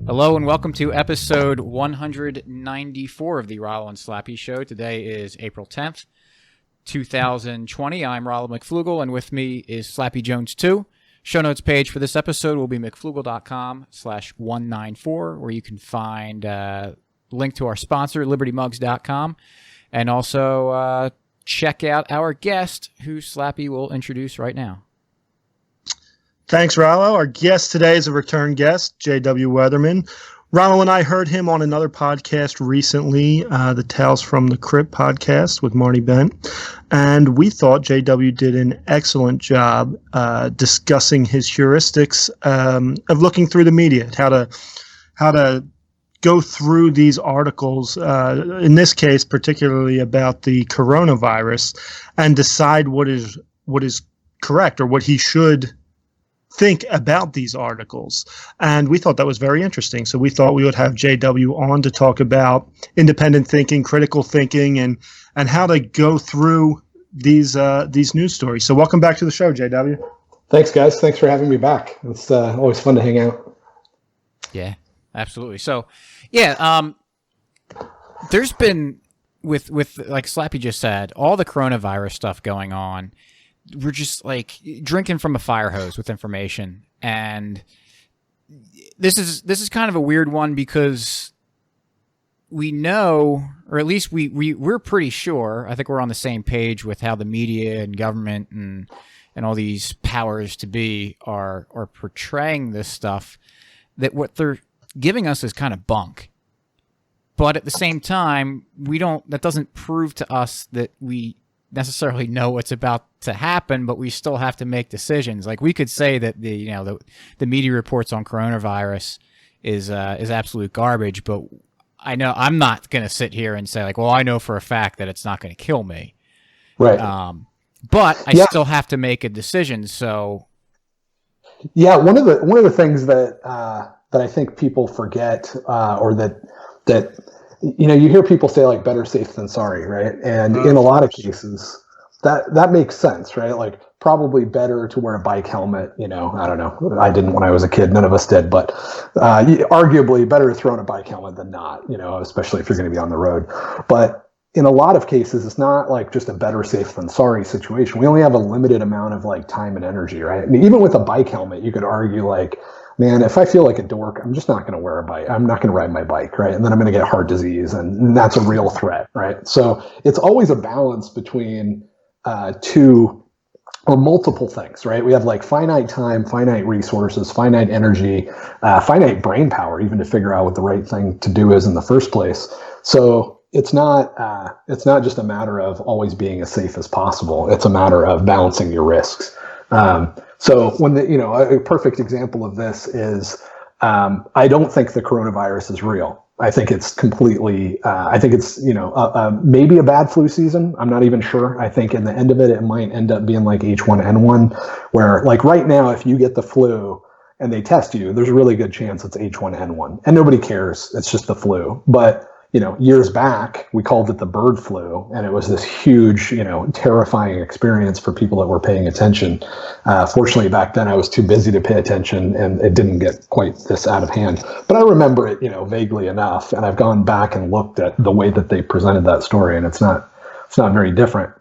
Hello and welcome to episode 194 of the Rollo and Slappy Show. Today is April 10th, 2020. I'm Rollo McFlugel, and with me is Slappy Jones 2. Show notes page for this episode will be mcflugel.com/194, where you can find a link to our sponsor, libertymugs.com, and also check out our guest, who Slappy will introduce right now. Thanks, Rollo. Our guest today is a return guest, JW Weatherman. Rollo and I heard him on another podcast recently, the Tales from the Crypt podcast with Marty Bent, and we thought JW did an excellent job discussing his heuristics of looking through the media, how to go through these articles, in this case particularly about the coronavirus, and decide what is correct or what he should think about these articles. And we thought that was very interesting. So we thought we would have JW on to talk about independent thinking, critical thinking, and how to go through these news stories. So welcome back to the show, JW. Thanks, guys. Thanks for having me back. It's always fun to hang out. Yeah, absolutely. So, yeah, there's been, with like Slappy just said, all the coronavirus stuff going on. We're just like drinking from a fire hose with information, and this is kind of a weird one because we know, or at least we're pretty sure. I think we're on the same page with how the media and government and all these powers to be are portraying this stuff, that what they're giving us is kind of bunk. But at the same time, that doesn't prove to us that we necessarily know what's about to happen, but we still have to make decisions. Like, we could say that the media reports on coronavirus is absolute garbage, but I know I'm not going to sit here and say like, well, I know for a fact that it's not going to kill me, right? But I still have to make a decision. So, yeah, one of the things that I think people forget, or that you hear people say like better safe than sorry, right? And in a lot of cases, that makes sense, right? Like, probably better to wear a bike helmet. I don't know. I didn't when I was a kid. None of us did, but arguably better to throw in a bike helmet than not. Especially if you're going to be on the road. But in a lot of cases, it's not like just a better safe than sorry situation. We only have a limited amount of like time and energy, right? I mean, even with a bike helmet, you could argue like, man, if I feel like a dork, I'm just not going to wear a bike. I'm not going to ride my bike, right? And then I'm going to get heart disease, and that's a real threat, right? So it's always a balance between two or multiple things, right? We have like finite time, finite resources, finite energy, finite brain power, even to figure out what the right thing to do is in the first place. So it's not just a matter of always being as safe as possible. It's a matter of balancing your risks. So when a perfect example of this is, I don't think the coronavirus is real. I think it's completely, maybe a bad flu season. I'm not even sure. I think in the end of it, it might end up being like H1N1, where like right now, if you get the flu and they test you, there's a really good chance it's H1N1 and nobody cares. It's just the flu. But years back, we called it the bird flu, and it was this huge, terrifying experience for people that were paying attention. Fortunately, back then I was too busy to pay attention, and it didn't get quite this out of hand. But I remember it, vaguely enough, and I've gone back and looked at the way that they presented that story, and it's not very different.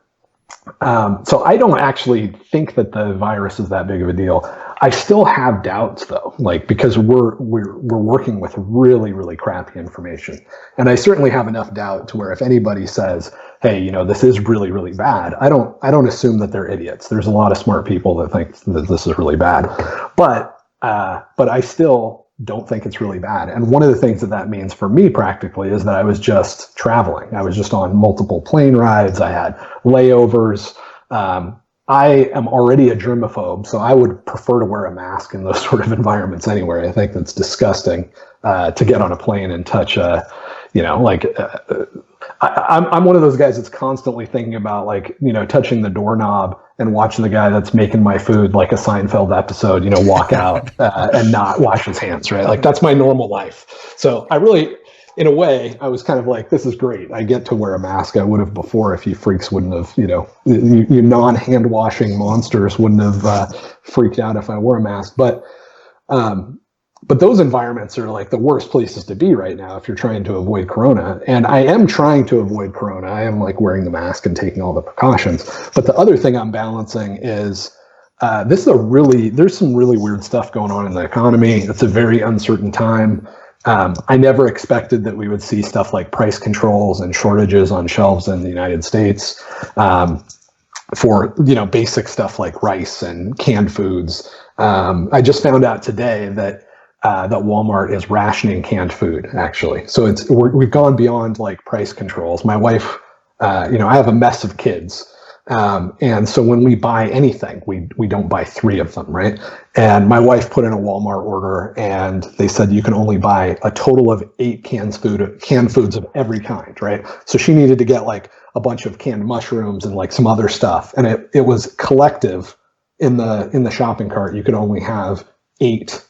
So I don't actually think that the virus is that big of a deal. I still have doubts though, like, because we're working with really, really crappy information. And I certainly have enough doubt to where if anybody says, hey, this is really, really bad, I don't assume that they're idiots. There's a lot of smart people that think that this is really bad, but I still don't think it's really bad. And one of the things that means for me practically is that I was just traveling. I was just on multiple plane rides. I had layovers. I am already a germaphobe, so I would prefer to wear a mask in those sort of environments anyway. I think that's disgusting to get on a plane and touch I'm one of those guys that's constantly thinking about touching the doorknob and watching the guy that's making my food like a Seinfeld episode, walk out and not wash his hands, right? Like, that's my normal life. So I really, in a way, I was kind of like, this is great. I get to wear a mask. I would have before if you freaks wouldn't have, you non-hand washing monsters wouldn't have freaked out if I wore a mask. But but those environments are like the worst places to be right now if you're trying to avoid corona. And I am trying to avoid corona. I am like wearing the mask and taking all the precautions. But the other thing I'm balancing is there's some really weird stuff going on in the economy. It's a very uncertain time. I never expected that we would see stuff like price controls and shortages on shelves in the United States for, basic stuff like rice and canned foods. I just found out today that Walmart is rationing canned food, actually. So we've gone beyond like price controls. My wife, I have a mess of kids. And so when we buy anything, we don't buy 3 of them, right? And my wife put in a Walmart order and they said you can only buy a total of 8 canned foods of every kind, right? So she needed to get like a bunch of canned mushrooms and like some other stuff. And it was collective in the shopping cart. You could only have 8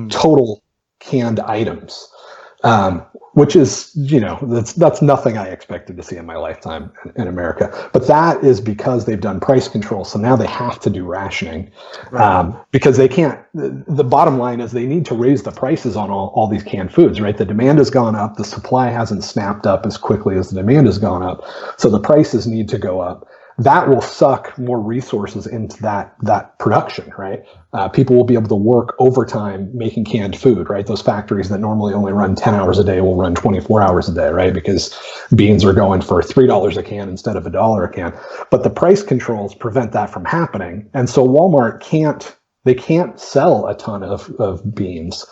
total canned items. Which is, that's nothing I expected to see in my lifetime in America. But that is because they've done price control. So now they have to do rationing because they can't. The bottom line is they need to raise the prices on all these canned foods, right? The demand has gone up. The supply hasn't snapped up as quickly as the demand has gone up. So the prices need to go up. That will suck more resources into that production, right? People will be able to work overtime making canned food, right? Those factories that normally only run 10 hours a day will run 24 hours a day, right? Because beans are going for $3 a can instead of $1 a can. But the price controls prevent that from happening. And so Walmart can't sell a ton of beans.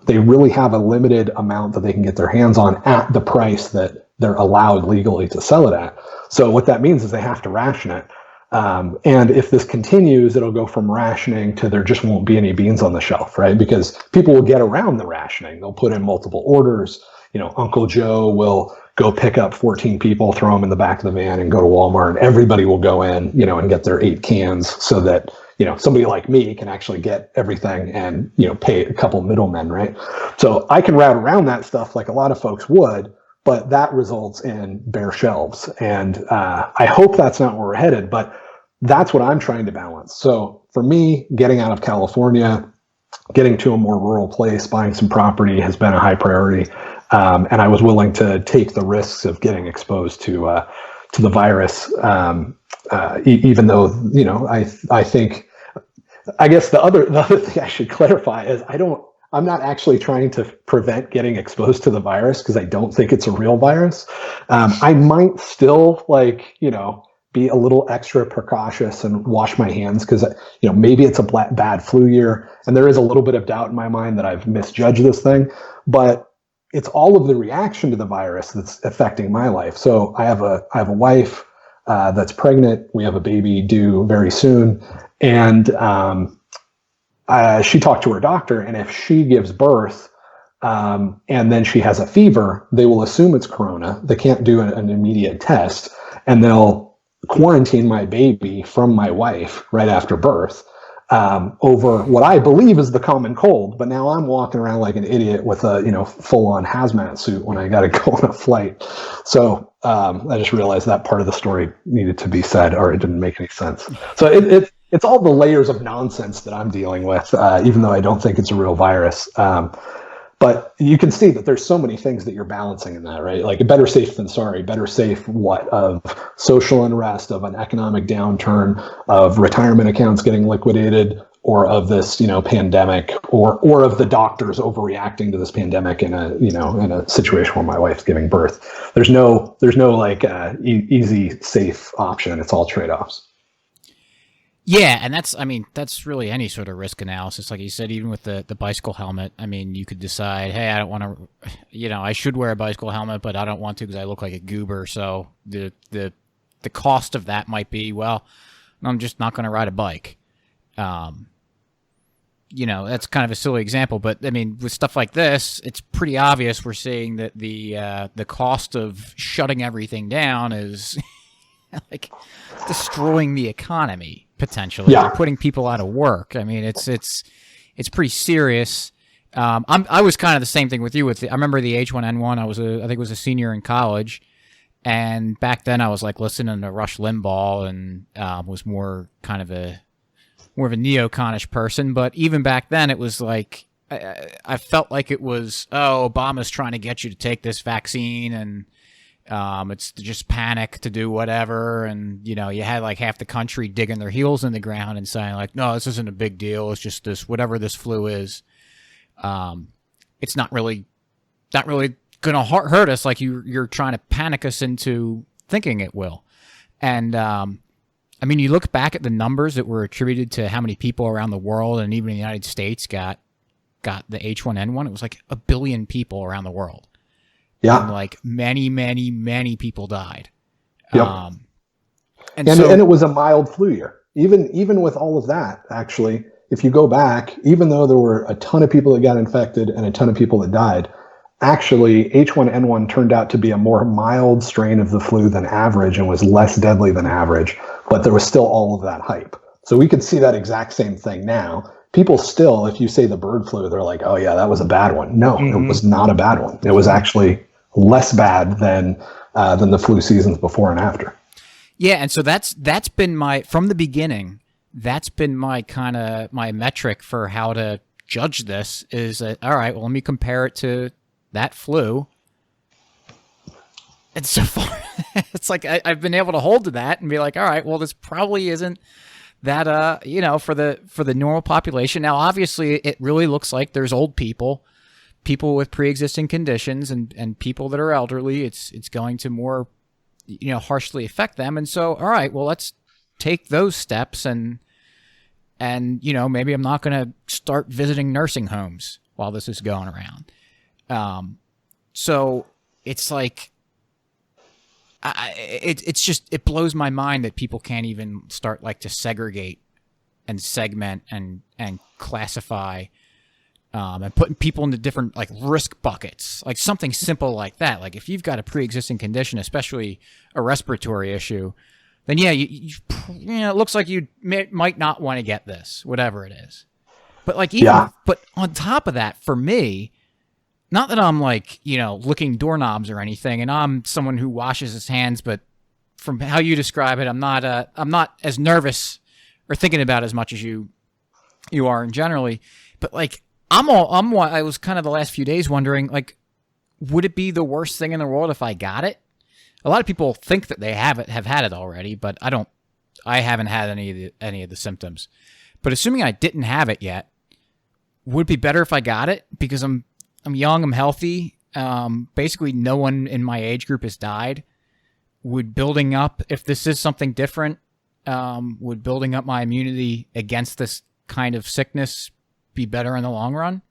They really have a limited amount that they can get their hands on at the price that they're allowed legally to sell it at. So what that means is they have to ration it. And if this continues, it'll go from rationing to there just won't be any beans on the shelf, right? Because people will get around the rationing. They'll put in multiple orders. Uncle Joe will go pick up 14 people, throw them in the back of the van and go to Walmart, and everybody will go in, and get their 8 cans so that, somebody like me can actually get everything and, pay a couple middlemen, right? So I can route around that stuff like a lot of folks would, but that results in bare shelves. And I hope that's not where we're headed, but that's what I'm trying to balance. So for me, getting out of California, getting to a more rural place, buying some property has been a high priority. And I was willing to take the risks of getting exposed to the virus, even though, I guess the other thing I should clarify is I'm not actually trying to prevent getting exposed to the virus because I don't think it's a real virus. I might still be a little extra precautious and wash my hands because, maybe it's a bad flu year. And there is a little bit of doubt in my mind that I've misjudged this thing, but it's all of the reaction to the virus that's affecting my life. So I have a wife that's pregnant. We have a baby due very soon. And, she talked to her doctor, and if she gives birth and then she has a fever, they will assume it's corona. They can't do an immediate test, and they'll quarantine my baby from my wife right after birth over what I believe is the common cold. But now I'm walking around like an idiot with a full-on hazmat suit when I got to go on a flight. So I just realized that part of the story needed to be said, or it didn't make any sense. So it's all the layers of nonsense that I'm dealing with, even though I don't think it's a real virus. But you can see that there's so many things that you're balancing in that, right? Like better safe than sorry. Better safe what? Of social unrest, of an economic downturn, of retirement accounts getting liquidated, or of this, pandemic, or of the doctors overreacting to this pandemic in a situation where my wife's giving birth. There's no easy, safe option. It's all trade-offs. Yeah, and that's really any sort of risk analysis. Like you said, even with the bicycle helmet, you could decide, hey, I don't want to, I should wear a bicycle helmet, but I don't want to because I look like a goober. So the cost of that might be, well, I'm just not going to ride a bike. That's kind of a silly example, but with stuff like this, it's pretty obvious we're seeing that the cost of shutting everything down is like destroying the economy potentially, and putting people out of work. It's pretty serious. I was kind of the same thing with you. I remember the H1N1. I think it was a senior in college, and back then I was like listening to Rush Limbaugh and was more of a neoconish person. But even back then, it was like I felt like it was, Obama's trying to get you to take this vaccine, and it's just panic to do whatever. And, you had like half the country digging their heels in the ground and saying like, no, this isn't a big deal. It's just this, whatever this flu is. It's not really going to hurt us like you're trying to panic us into thinking it will. And, I mean, you look back at the numbers that were attributed to how many people around the world and even in the United States got the H1N1. It was like 1 billion people around the world. Yeah. And like many, many, many people died. Yep. And it was a mild flu year. Even with all of that, actually, if you go back, even though there were a ton of people that got infected and a ton of people that died, actually, H1N1 turned out to be a more mild strain of the flu than average and was less deadly than average, but there was still all of that hype. So we could see that exact same thing now. People still, if you say the bird flu, they're like, oh yeah, that was a bad one. No, It was not a bad one. It was actually less bad than the flu seasons before and after. Yeah, and so that's been from the beginning, that's been my metric for how to judge this is that, all right, well, let me compare it to that flu. And so far, it's like I've been able to hold to that and be like, all right, well, this probably isn't that, for the normal population. Now, obviously, it really looks like there's old people with pre-existing conditions and people that are elderly. It's going to more, harshly affect them. And so, all right, well, let's take those steps and maybe I'm not going to start visiting nursing homes while this is going around. So it's like, it blows my mind that people can't even start like to segregate and segment and classify, and putting people into different like risk buckets, like something simple like that. Like if you've got a pre-existing condition, especially a respiratory issue, then yeah, it looks like you might not want to get this, whatever it is. But like, but on top of that, for me, not that I'm like, licking doorknobs or anything, and I'm someone who washes his hands, but from how you describe it, I'm not as nervous or thinking about as much as you are in generally. But like, I was kind of the last few days wondering, like, would it be the worst thing in the world if I got it? A lot of people think that they have had it already, but I haven't had any of the symptoms. But assuming I didn't have it yet, would it be better if I got it? Because I'm young, I'm healthy. Basically, no one in my age group has died. Would building up, if this is something different, would building up my immunity against this kind of sickness be better in the long run?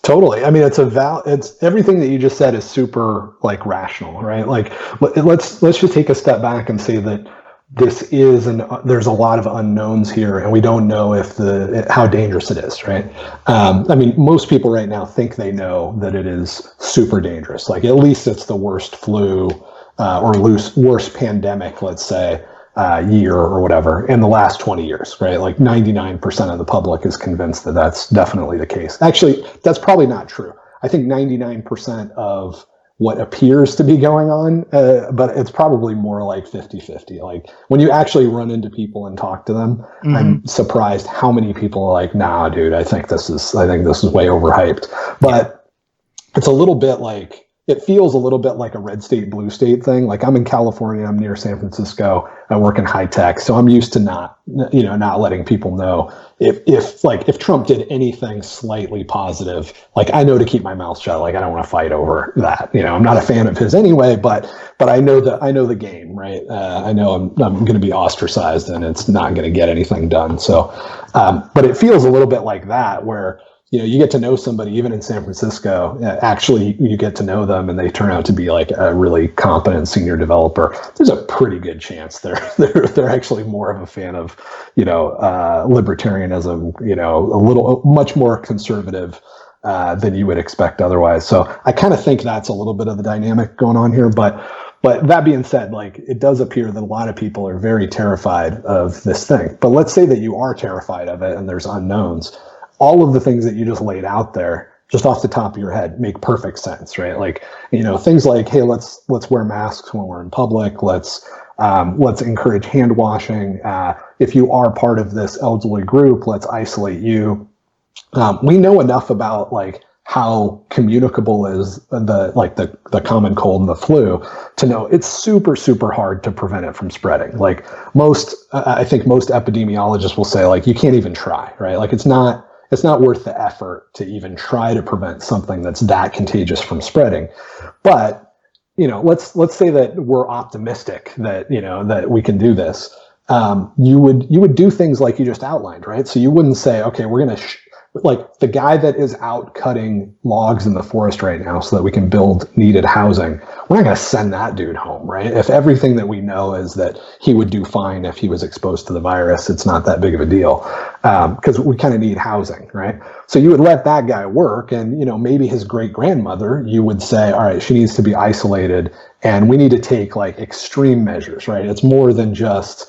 Totally. I mean, it's everything that you just said is super like rational, right? Like, let's just take a step back and say that this is there's a lot of unknowns here, and we don't know how dangerous it is, right? I mean, most people right now think they know that it is super dangerous. Like, at least it's the worst flu or worst pandemic, let's say, year or whatever in the last 20 years, right? Like 99% of the public is convinced that that's definitely the case. Actually, that's probably not true. I think 99% of what appears to be going on, but it's probably more like 50-50. Like when you actually run into people and talk to them, I'm surprised how many people are like, nah, dude, I think this is way overhyped. But it's a little bit like, it feels a little bit like a red state, blue state thing. Like I'm in California, I'm near San Francisco, I work in high tech. So I'm used to not letting people know if Trump did anything slightly positive, like I know to keep my mouth shut. Like I don't want to fight over that. I'm not a fan of his anyway, but I know the game, right? I know I'm going to be ostracized and it's not going to get anything done. So, but it feels a little bit like that where, you get to know somebody even in San Francisco, actually you get to know them and they turn out to be like a really competent senior developer. There's a pretty good chance they're actually more of a fan of, libertarianism, much more conservative than you would expect otherwise. So I kind of think that's a little bit of the dynamic going on here. But that being said, like it does appear that a lot of people are very terrified of this thing. But let's say that you are terrified of it and there's unknowns. All of the things that you just laid out there, just off the top of your head, make perfect sense, right? Like, things like, hey, let's wear masks when we're in public. Let's encourage hand washing. If you are part of this elderly group, let's isolate you. We know enough about like how communicable is the common cold and the flu to know it's super, super hard to prevent it from spreading. Like I think most epidemiologists will say like, you can't even try, right? Like it's not worth the effort to even try to prevent something that's that contagious from spreading. But, let's say that we're optimistic that, that we can do this. You would do things like you just outlined, right? So you wouldn't say, okay, we're going to like the guy that is out cutting logs in the forest right now so that we can build needed housing. We're not going to send that dude home, right? If everything that we know is that he would do fine if he was exposed to the virus, it's not that big of a deal because we kind of need housing, right? So you would let that guy work, and maybe his great grandmother, you would say, all right, she needs to be isolated, and we need to take like extreme measures, right? It's more than just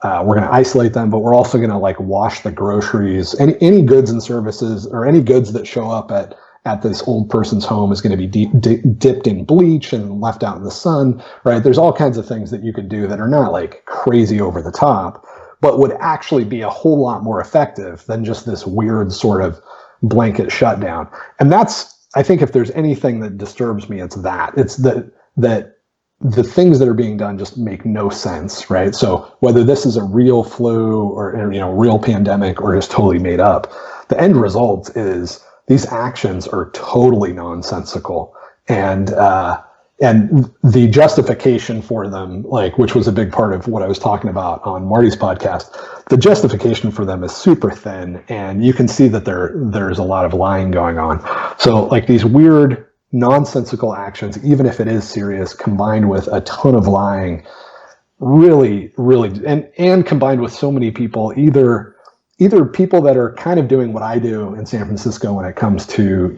we're going to isolate them, but we're also going to like wash the groceries. Any goods and services or any goods that show up at this old person's home is going to be dipped in bleach and left out in the sun, right? There's all kinds of things that you could do that are not like crazy over the top, but would actually be a whole lot more effective than just this weird sort of blanket shutdown. And that's, I think if there's anything that disturbs me, it's that. It's that the things that are being done just make no sense, right? So whether this is a real flu or real pandemic or just totally made up, the end result is these actions are totally nonsensical, and the justification for them, like which was a big part of what I was talking about on Marty's podcast, the justification for them is super thin, and you can see that there's a lot of lying going on. So like these weird nonsensical actions, even if it is serious, combined with a ton of lying, really, and combined with so many people, either people that are kind of doing what I do in San Francisco when it comes to,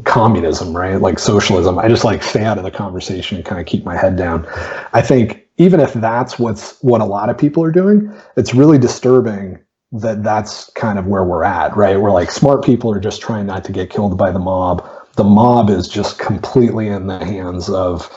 communism, right? Like socialism. I just like stay out of the conversation and kind of keep my head down. I think even if that's what a lot of people are doing, it's really disturbing that that's kind of where we're at, right? We're like smart people are just trying not to get killed by the mob. The mob is just completely in the hands of,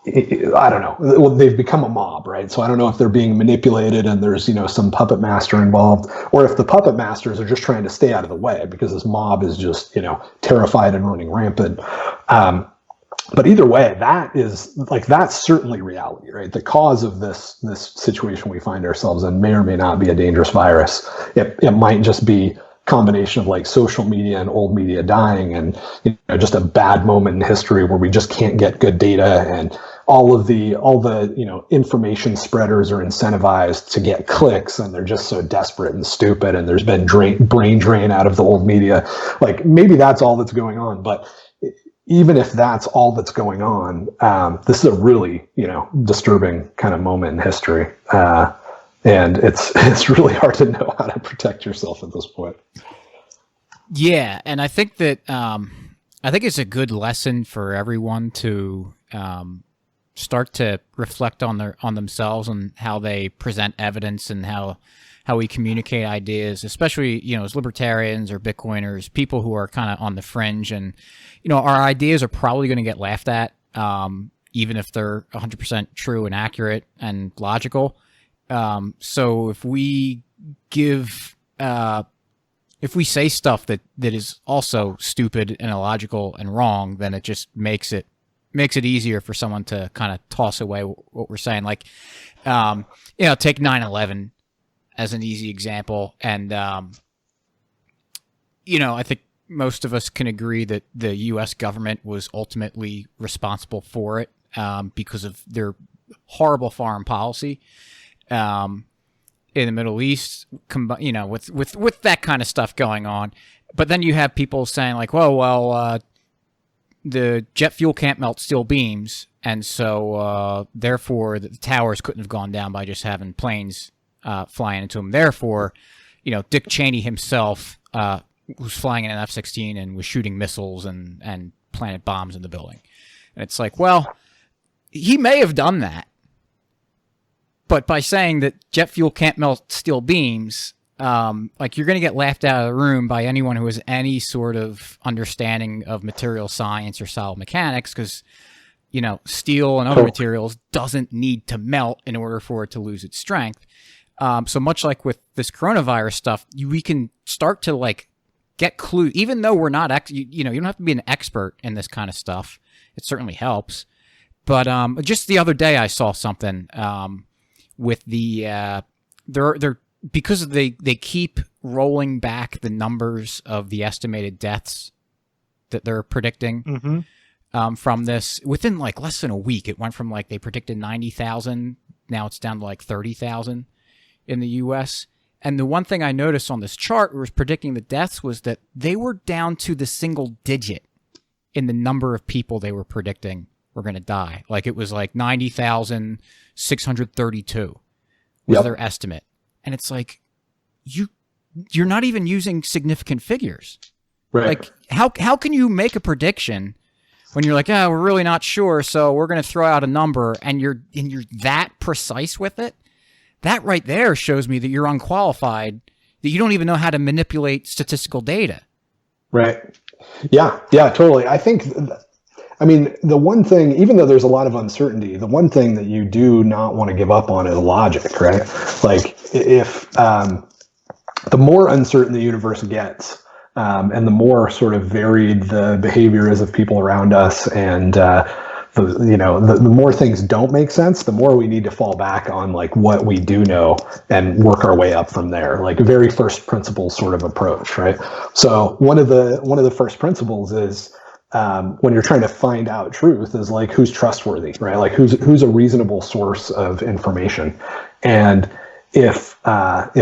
I don't know. Well, they've become a mob, right? So I don't know if they're being manipulated and there's, some puppet master involved, or if the puppet masters are just trying to stay out of the way because this mob is just, terrified and running rampant. But either way, that's certainly reality, right? The cause of this situation we find ourselves in may or may not be a dangerous virus. It might just be combination of like social media and old media dying and just a bad moment in history where we just can't get good data, and all the information spreaders are incentivized to get clicks, and they're just so desperate and stupid, and there's been brain drain out of the old media. Like maybe that's all that's going on, but even if that's all that's going on, this is a really disturbing kind of moment in history. And it's really hard to know how to protect yourself at this point. Yeah, and I think that it's a good lesson for everyone to start to reflect on themselves and how they present evidence and how we communicate ideas, especially as libertarians or Bitcoiners, people who are kind of on the fringe, and our ideas are probably going to get laughed at, even if they're 100% true and accurate and logical. So if we say stuff that is also stupid and illogical and wrong, then it just makes it easier for someone to kind of toss away what we're saying. Like, take 9/11 as an easy example. And, I think most of us can agree that the U.S. government was ultimately responsible for it, because of their horrible foreign policy. In the Middle East, with that kind of stuff going on. But then you have people saying like, the jet fuel can't melt steel beams, and so therefore the towers couldn't have gone down by just having planes flying into them. Therefore, Dick Cheney himself was flying in an F-16 and was shooting missiles and planted bombs in the building. And it's like, well, he may have done that. But by saying that jet fuel can't melt steel beams, like you're going to get laughed out of the room by anyone who has any sort of understanding of material science or solid mechanics, because, steel and other materials doesn't need to melt in order for it to lose its strength. So much like with this coronavirus stuff, we can start to like get clue. Even though we're not, you don't have to be an expert in this kind of stuff. It certainly helps. But just the other day, I saw something with the they're because they keep rolling back the numbers of the estimated deaths that they're predicting from this. Within like less than a week, it went from like they predicted 90,000, now it's down to like 30,000 in the U.S. And the one thing I noticed on this chart was predicting the deaths was that they were down to the single digit in the number of people they were predicting were going to die. Like it was like 90,632 was their estimate. And it's like, you're not even using significant figures. Right. Like how can you make a prediction when you're like, we're really not sure, so we're going to throw out a number, and you're that precise with it? That right there shows me that you're unqualified, that you don't even know how to manipulate statistical data. Right. Yeah, totally. I mean, the one thing, even though there's a lot of uncertainty, the one thing that you do not want to give up on is logic, right? Like if the more uncertain the universe gets, and the more sort of varied the behavior is of people around us, and the more things don't make sense, the more we need to fall back on like what we do know and work our way up from there, like a very first principles sort of approach, right? So one of the first principles is when you're trying to find out truth is like who's trustworthy, right? Like who's a reasonable source of information. And if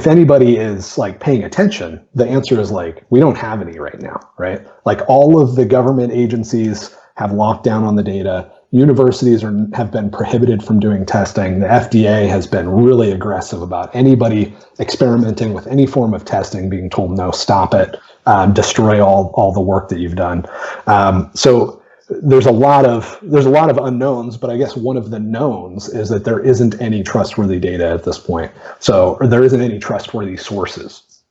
anybody is like paying attention, the answer is like, we don't have any right now, right? Like all of the government agencies have locked down on the data. Universities have been prohibited from doing testing. The FDA has been really aggressive about anybody experimenting with any form of testing being told, no, stop it, destroy all the work that you've done. So there's a lot of unknowns, but I guess one of the knowns is that there isn't any trustworthy data at this point. Or there isn't any trustworthy sources.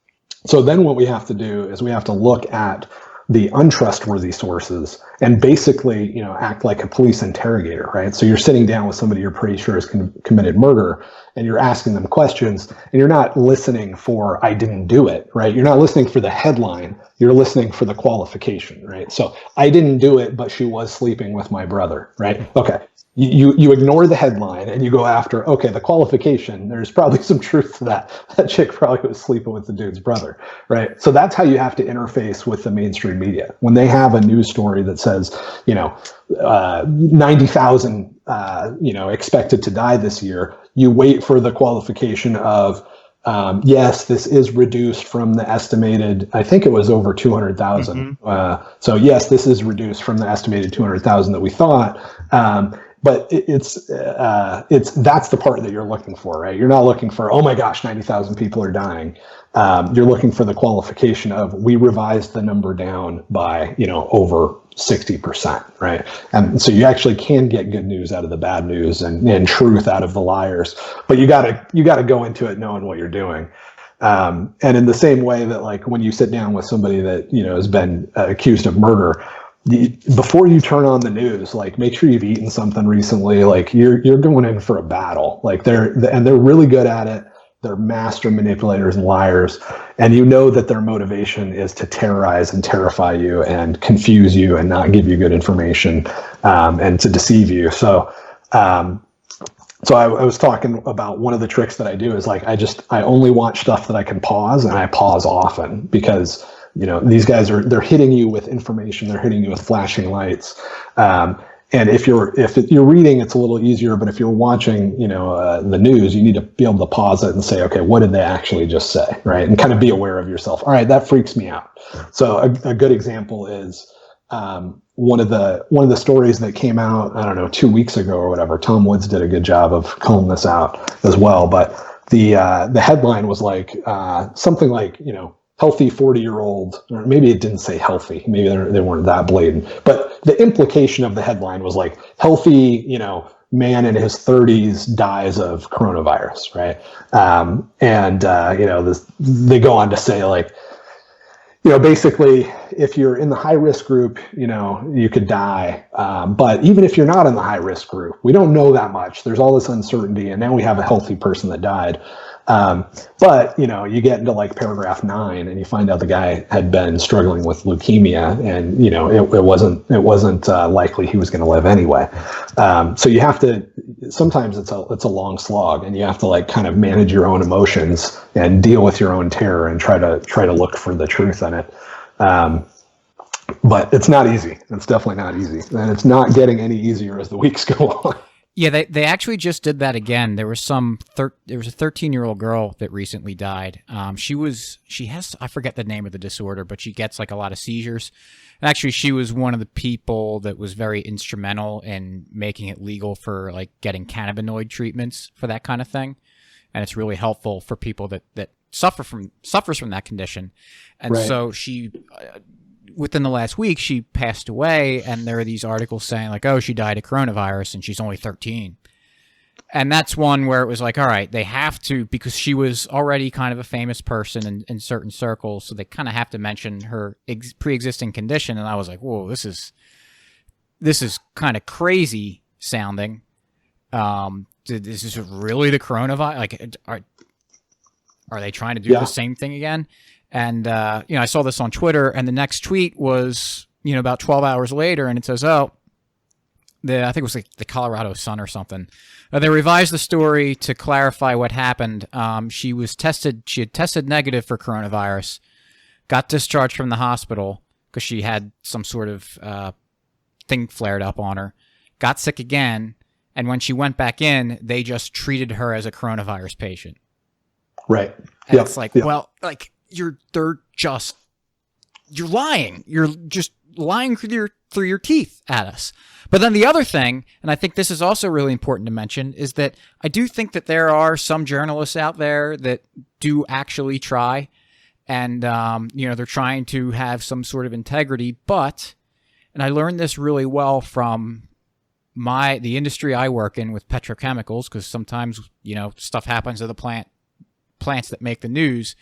So then what we have to do is we have to look at the untrustworthy sources and basically, act like a police interrogator, right? So you're sitting down with somebody you're pretty sure has committed murder, and you're asking them questions, and you're not listening for, I didn't do it, right? You're not listening for the headline, you're listening for the qualification, right? So I didn't do it, but she was sleeping with my brother, right? Okay. You ignore the headline and you go after, okay, the qualification, there's probably some truth to that. That chick probably was sleeping with the dude's brother, right? So that's how you have to interface with the mainstream media. When they have a news story that says, 90,000, expected to die this year, you wait for the qualification of, yes, this is reduced from the estimated, I think it was over 200,000. So yes, this is reduced from the estimated 200,000 that we thought. But that's the part that you're looking for, right? You're not looking for, oh my gosh, 90,000 people are dying. You're looking for the qualification of, we revised the number down by, over 60%, right? And so you actually can get good news out of the bad news and truth out of the liars, but you gotta go into it knowing what you're doing. And in the same way that like when you sit down with somebody that, has been accused of murder, before you turn on the news, like make sure you've eaten something recently. Like you're going in for a battle. Like they're really good at it. They're master manipulators and liars, and you know that their motivation is to terrorize and terrify you and confuse you and not give you good information, and to deceive you. So I was talking about one of the tricks that I do is like I only watch stuff that I can pause, and I pause often because these guys they're hitting you with information, they're hitting you with flashing lights. And if you're reading, it's a little easier, but if you're watching, the news, you need to be able to pause it and say, okay, what did they actually just say, right? And kind of be aware of yourself. All right, that freaks me out. So a good example is one of the stories that came out, I don't know, 2 weeks ago or whatever. Tom Woods did a good job of calling this out as well, but the headline was like something like, healthy 40-year-old, or maybe it didn't say healthy, maybe they weren't that blatant, but the implication of the headline was like healthy, man in his 30s dies of coronavirus, right? They go on to say like, basically if you're in the high risk group, you could die. But even if you're not in the high risk group, we don't know that much. There's all this uncertainty, and now we have a healthy person that died. But you get into like paragraph 9 and you find out the guy had been struggling with leukemia, and it wasn't likely he was going to live anyway. So you have to, sometimes it's a long slog, and you have to like kind of manage your own emotions and deal with your own terror and try to look for the truth in it. But it's not easy. It's definitely not easy, and it's not getting any easier as the weeks go on. Yeah, they actually just did that again. There was there was a 13-year-old girl that recently died. She has, I forget the name of the disorder, but she gets like a lot of seizures. And actually, she was one of the people that was very instrumental in making it legal for like getting cannabinoid treatments for that kind of thing. And it's really helpful for people that suffers from that condition. And Right. so she, within the last week, she passed away, and there are these articles saying like, oh, she died of coronavirus and she's only 13. And that's one where it was like, all right, they have to, because she was already kind of a famous person in certain circles, so they kind of have to mention her pre-existing condition. And I was like, whoa, this is kind of crazy sounding. Is this really the coronavirus? Like, are they trying to do the same thing again? And, I saw this on Twitter, and the next tweet was, about 12 hours later, and it says, I think it was like the Colorado Sun or something. They revised the story to clarify what happened. She had tested negative for coronavirus, got discharged from the hospital because she had some sort of thing flared up on her, got sick again, and when she went back in, they just treated her as a coronavirus patient. Right. And it's like, well, like, you're lying. You're just lying through your teeth at us. But then the other thing, and I think this is also really important to mention, is that I do think that there are some journalists out there that do actually try, and they're trying to have some sort of integrity. But, and I learned this really well from the industry I work in with petrochemicals, because sometimes stuff happens to the plants that make the news,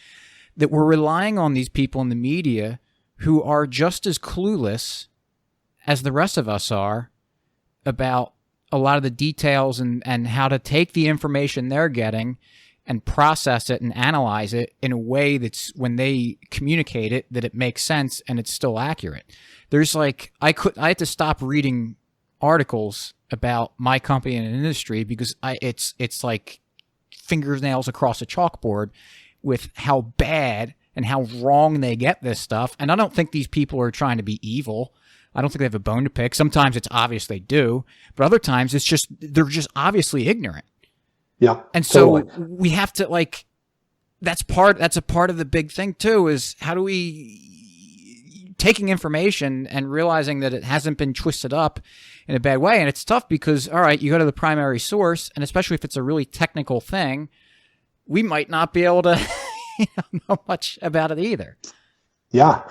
that we're relying on these people in the media who are just as clueless as the rest of us are about a lot of the details and how to take the information they're getting and process it and analyze it in a way that's, when they communicate it, that it makes sense and it's still accurate. There's like, I had to stop reading articles about my company and industry because it's like fingernails across a chalkboard with how bad and how wrong they get this stuff. And I don't think these people are trying to be evil. I don't think they have a bone to pick. Sometimes it's obvious they do, but other times they're just obviously ignorant. Yeah. And so we have to, like, that's a part of the big thing too, is how do we, taking information and realizing that it hasn't been twisted up in a bad way. And it's tough because, all right, you go to the primary source, and especially if it's a really technical thing, we might not be able to know much about it either. Yeah,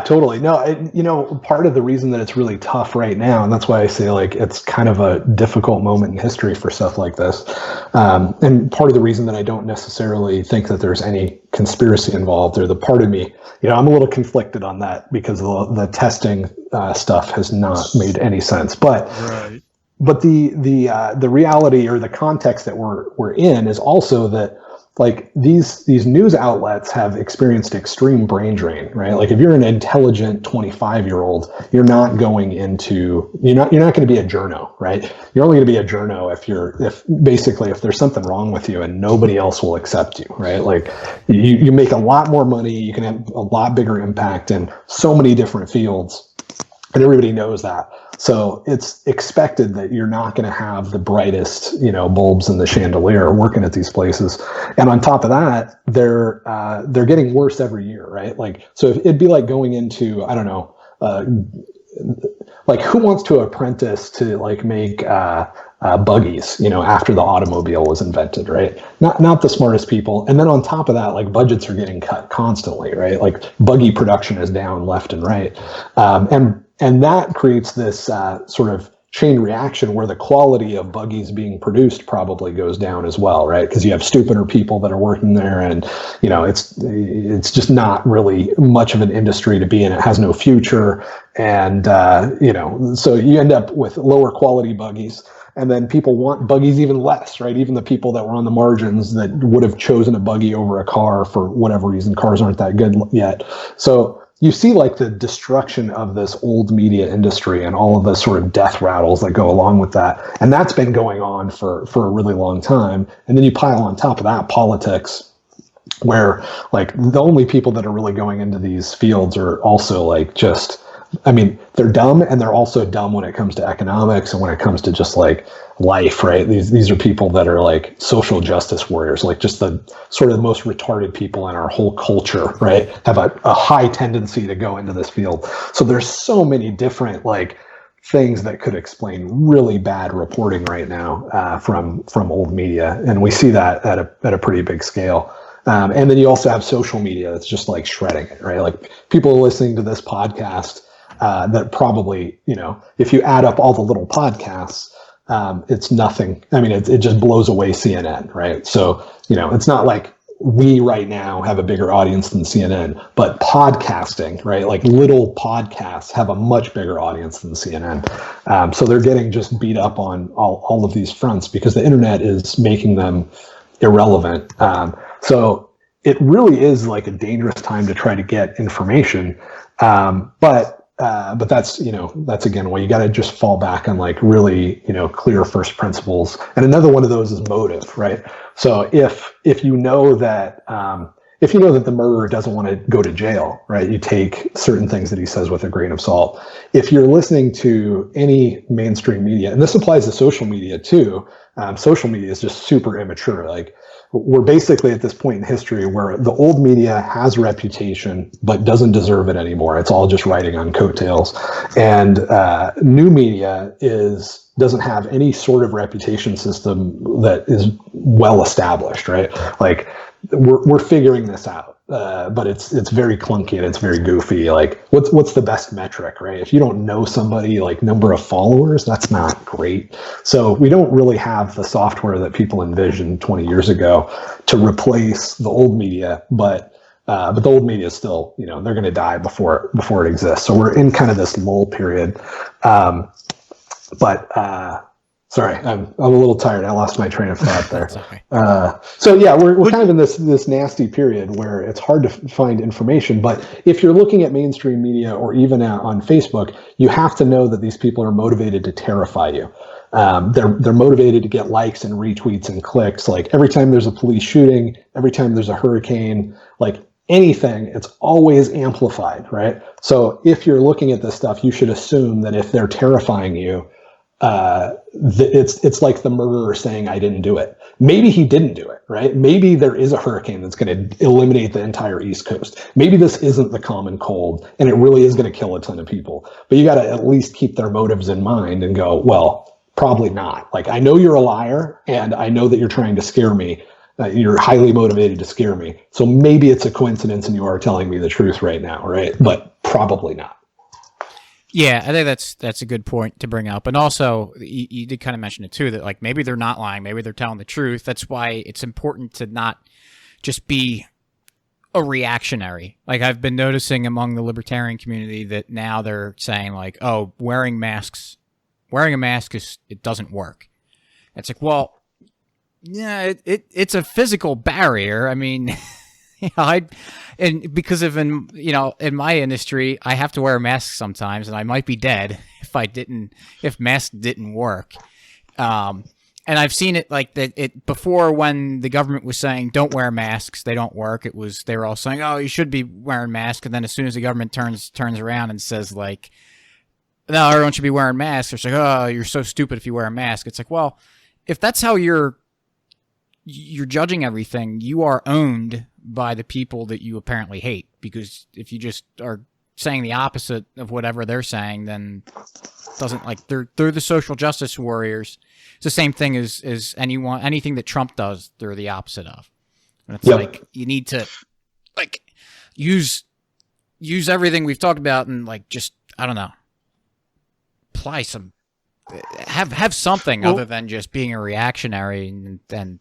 totally. No, part of the reason that it's really tough right now, and that's why I say like it's kind of a difficult moment in history for stuff like this. And part of the reason that I don't necessarily think that there's any conspiracy involved, or the part of me, I'm a little conflicted on that because the testing stuff has not made any sense. But Right. But the reality or the context that we're in is also that, like, these news outlets have experienced extreme brain drain, right? Like, if you're an intelligent 25-year-old, you're not going to be a journo, right? You're only going to be a journo if there's something wrong with you and nobody else will accept you, right? Like, you make a lot more money, you can have a lot bigger impact in so many different fields, and everybody knows that. So it's expected that you're not going to have the brightest, bulbs in the chandelier working at these places. And on top of that, they're getting worse every year, right? Like, so it'd be like going into, I don't know, like, who wants to apprentice to like make buggies, after the automobile was invented, right? Not the smartest people. And then on top of that, like, budgets are getting cut constantly, right? Like, buggy production is down left and right. And that creates this sort of chain reaction where the quality of buggies being produced probably goes down as well, right? Because you have stupider people that are working there, and it's just not really much of an industry to be in. It has no future, and so you end up with lower quality buggies. And then people want buggies even less, right? Even the people that were on the margins that would have chosen a buggy over a car for whatever reason, cars aren't that good yet. So you see like the destruction of this old media industry and all of the sort of death rattles that go along with that. And that's been going on for a really long time. And then you pile on top of that politics, where like the only people that are really going into these fields are also like just, I mean, they're dumb, and they're also dumb when it comes to economics and when it comes to just like life, right? These are people that are like social justice warriors, like just the sort of the most retarded people in our whole culture, right? Have a high tendency to go into this field. So there's so many different like things that could explain really bad reporting right now from old media, and we see that at a pretty big scale. And then you also have social media that's just like shredding it, right? Like people are listening to this podcast that probably, you know, if you add up all the little podcasts, it's nothing. I mean, it just blows away CNN, right? So, you know, it's not like we right now have a bigger audience than CNN, but podcasting, right? Like little podcasts have a much bigger audience than CNN. So they're getting just beat up on all of these fronts because the internet is making them irrelevant. So it really is like a dangerous time to try to get information. But that's, you know, that's again, where you got to just fall back on like really, you know, clear first principles. And another one of those is motive, right? So if you know that, the murderer doesn't want to go to jail, right, you take certain things that he says with a grain of salt. If you're listening to any mainstream media, and this applies to social media too, social media is just super immature. Like, we're basically at this point in history where the old media has reputation but doesn't deserve it anymore. It's all just riding on coattails. And new media doesn't have any sort of reputation system that is well established, right? Like we're figuring this out. But it's very clunky and it's very goofy. Like what's the best metric, right? If you don't know somebody, like number of followers, that's not great. So we don't really have the software that people envisioned 20 years ago to replace the old media, but the old media is still, you know, they're going to die before it exists. So we're in kind of this lull period. Sorry, I'm a little tired. I lost my train of thought there. So yeah, we're kind of in this nasty period where it's hard to find information. But if you're looking at mainstream media or even on Facebook, you have to know that these people are motivated to terrify you. They're motivated to get likes and retweets and clicks. Like every time there's a police shooting, every time there's a hurricane, like anything, it's always amplified, right? So if you're looking at this stuff, you should assume that if they're terrifying you, it's like the murderer saying, I didn't do it. Maybe he didn't do it, right? Maybe there is a hurricane that's going to eliminate the entire East Coast. Maybe this isn't the common cold and it really is going to kill a ton of people. But you got to at least keep their motives in mind and go, well, probably not. Like, I know you're a liar and I know that you're trying to scare me. You're highly motivated to scare me. So maybe it's a coincidence and you are telling me the truth right now, right? But probably not. Yeah, I think that's a good point to bring up. And also, you did kind of mention it too, that like maybe they're not lying, maybe they're telling the truth. That's why it's important to not just be a reactionary. Like I've been noticing among the libertarian community that now they're saying like, oh, wearing a mask it doesn't work. It's like, well, yeah, it's a physical barrier. I mean, you know, because in my industry, I have to wear a mask sometimes, and I might be dead if masks didn't work. And I've seen it like that. It before when the government was saying don't wear masks, they don't work. They were all saying, oh, you should be wearing masks, and then as soon as the government turns around and says like, no, everyone should be wearing masks, it's like, oh, you're so stupid if you wear a mask. It's like, well, if that's how you're judging everything, you are owned by the people that you apparently hate, because if you just are saying the opposite of whatever they're saying, then it doesn't, like, they're the social justice warriors. It's the same thing as anything that Trump does, they're the opposite of. And it's like, you need to like use everything we've talked about and like just, I don't know, apply some, have something other than just being a reactionary. And then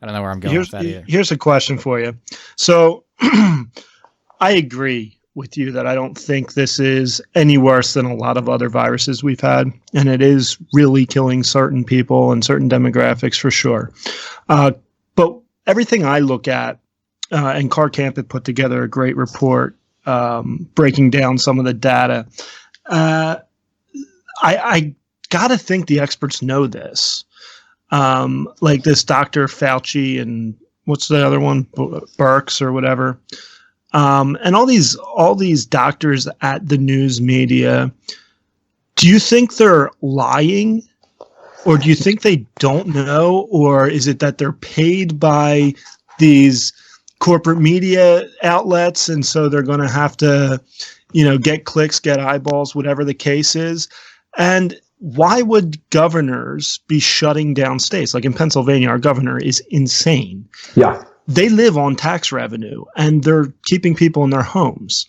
I don't know where I'm going with that either. Here's a question for you. So I agree with you that I don't think this is any worse than a lot of other viruses we've had, and it is really killing certain people and certain demographics for sure. But everything I look at, and Carr Camp had put together a great report breaking down some of the data. I got to think the experts know this. Like this Dr. Fauci and what's the other one? Birx or whatever. And all these doctors at the news media, do you think they're lying? Or do you think they don't know? Or is it that they're paid by these corporate media outlets, and so they're going to have to, get clicks, get eyeballs, whatever the case is? And why would governors be shutting down states? Like in Pennsylvania, our governor is insane. Yeah. They live on tax revenue, and they're keeping people in their homes.